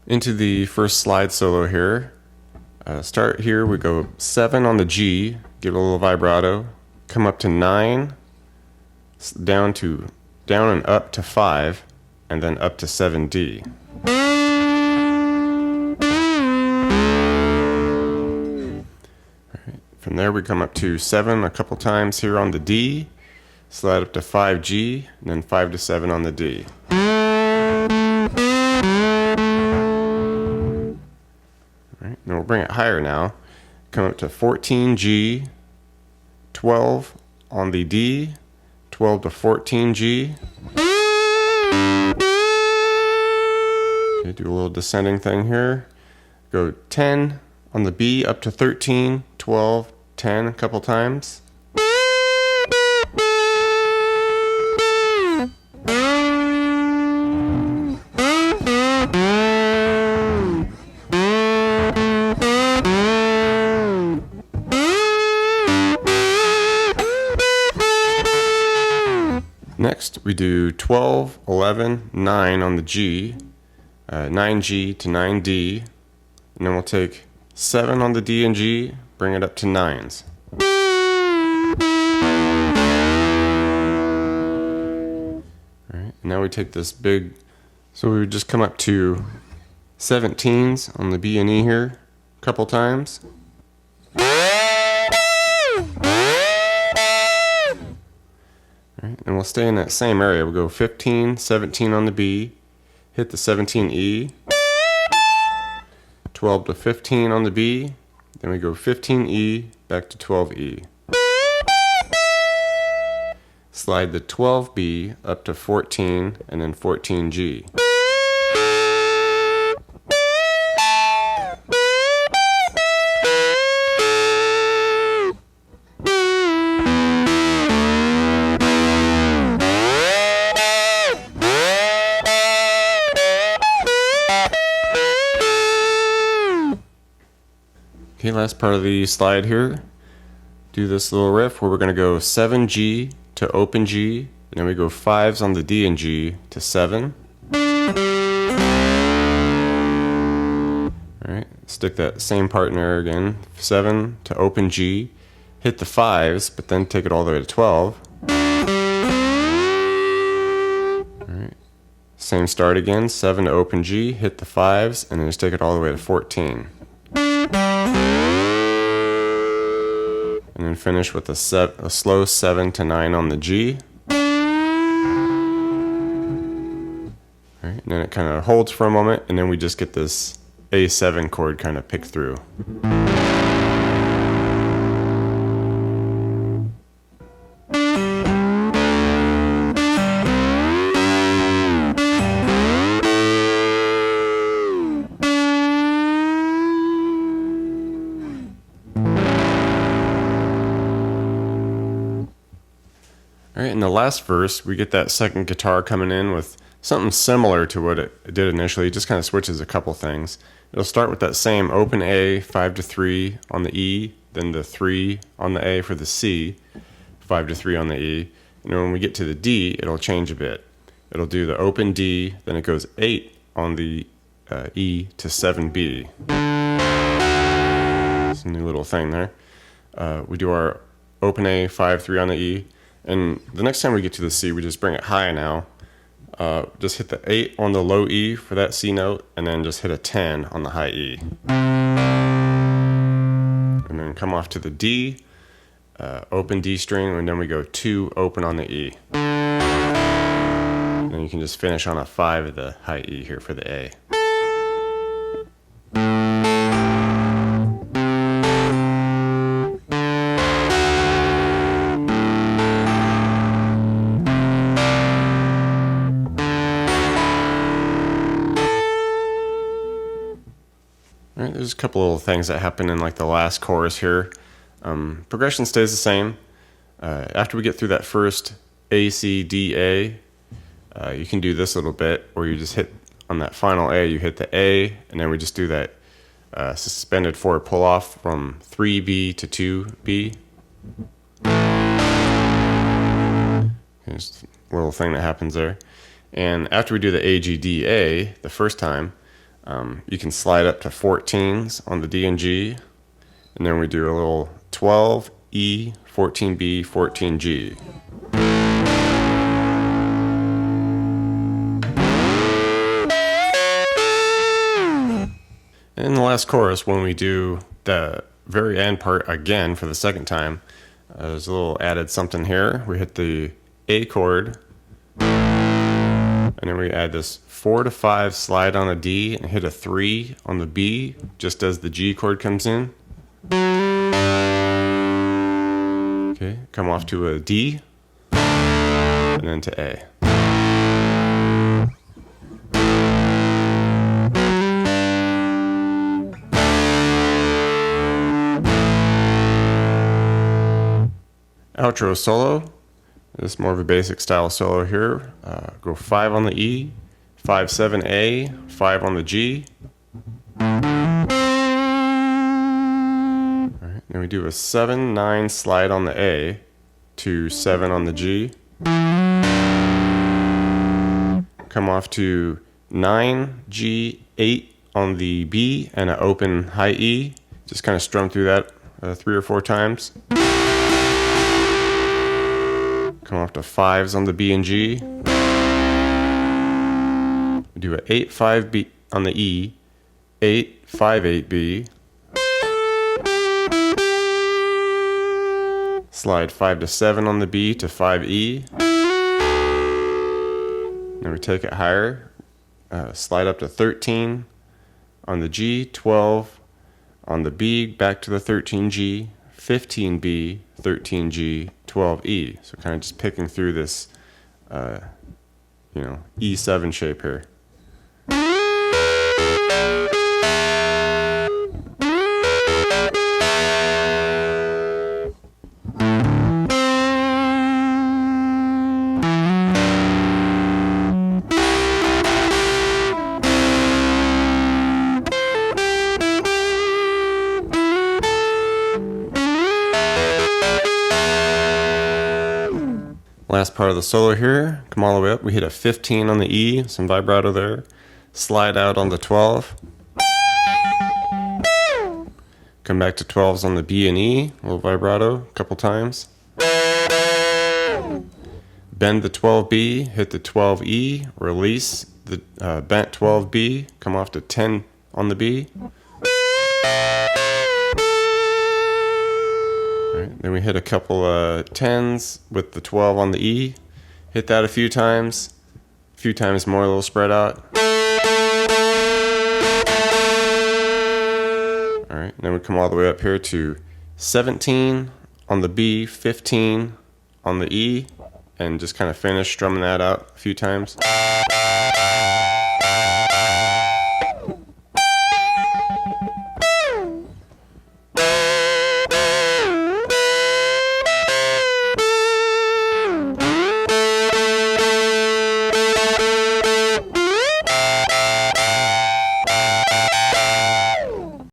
Into the first slide solo here. Start here, we go 7 on the G, give it a little vibrato, come up to 9, down and up to 5, and then up to 7D. From there we come up to 7 a couple times here on the D, slide up to 5G, and then 5 to 7 on the D. Alright, then we'll bring it higher now. Come up to 14G, 12 on the D, 12 to 14G. Okay, do a little descending thing here. Go 10 on the B up to 13, 12, 10 a couple times. Next, we do 12, 11, 9 on the G, 9G to 9D, and then we'll take 7 on the D and G, bring it up to 9s. Alright, now we take this big, so we would just come up to 17s on the B and E here, a couple times. Alright, and we'll stay in that same area. We'll go 15, 17 on the B, hit the 17E, 12 to 15 on the B, then we go 15E back to 12E. Slide the 12B up to 14 and then 14G. Okay, last part of the slide here. Do this little riff where we're going to go 7G to open G, and then we go 5s on the D and G to 7. Alright, stick that same part in there again. 7 to open G, hit the 5s, but then take it all the way to 12. Alright, same start again. 7 to open G, hit the 5s, and then just take it all the way to 14. And then finish with a slow 7 to 9 on the G. Alright, and then it kind of holds for a moment, and then we just get this A7 chord kind of picked through. Alright, in the last verse, we get that second guitar coming in with something similar to what it did initially. It just kind of switches a couple things. It'll start with that same open A, 5 to 3 on the E, then the 3 on the A for the C, 5 to 3 on the E. And when we get to the D, it'll change a bit. It'll do the open D, then it goes 8 on the E to 7B. It's a new little thing there. We do our open A, 5, 3 on the E. And the next time we get to the C, we just bring it high now. Just hit the 8 on the low E for that C note, and then just hit a 10 on the high E. And then come off to the D, open D string, and then we go 2 open on the E. And then you can just finish on a 5 of the high E here for the A. Alright, there's a couple little things that happen in like the last chorus here. Progression stays the same. After we get through that first A, C, D, A, you can do this a little bit where you just hit on that final A, you hit the A, and then we just do that suspended forward pull off from 3B to 2B. There's a little thing that happens there. And after we do the A, G, D, A the first time, You can slide up to 14s on the D and G, and then we do a little 12 E, 14B, 14G. And in the last chorus, when we do the very end part again for the second time, there's a little added something here. We hit the A chord, and then we add this 4 to 5 slide on a D and hit a 3 on the B just as the G chord comes in. Okay, come off to a D and then to A. Outro solo. This is more of a basic style solo here. Go 5 on the E, 5, 7, A, 5 on the G. Alright, then we do a 7, 9 slide on the A to 7 on the G. Come off to 9, G, 8 on the B and an open high E. Just kind of strum through that 3 or 4 times. Come off to 5s on the B and G. We do an 8, 5 B on the E, 8, 5, 8 B. Slide 5 to 7 on the B to 5 E. Then we take it higher. Slide up to 13 on the G, 12 on the B, back to the 13G, 15B, 13G, 12E. So kind of just picking through this, E7 shape here. Last part of the solo here, come all the way up. We hit a 15 on the E, some vibrato there. Slide out on the 12. Come back to 12s on the B and E, a little vibrato, a couple times. Bend the 12B, hit the 12E, release the bent 12B, come off to 10 on the B. Alright, then we hit a couple 10s with the 12 on the E. Hit that a few times more, a little spread out. Alright, then we come all the way up here to 17 on the B, 15 on the E, and just kind of finish strumming that out a few times.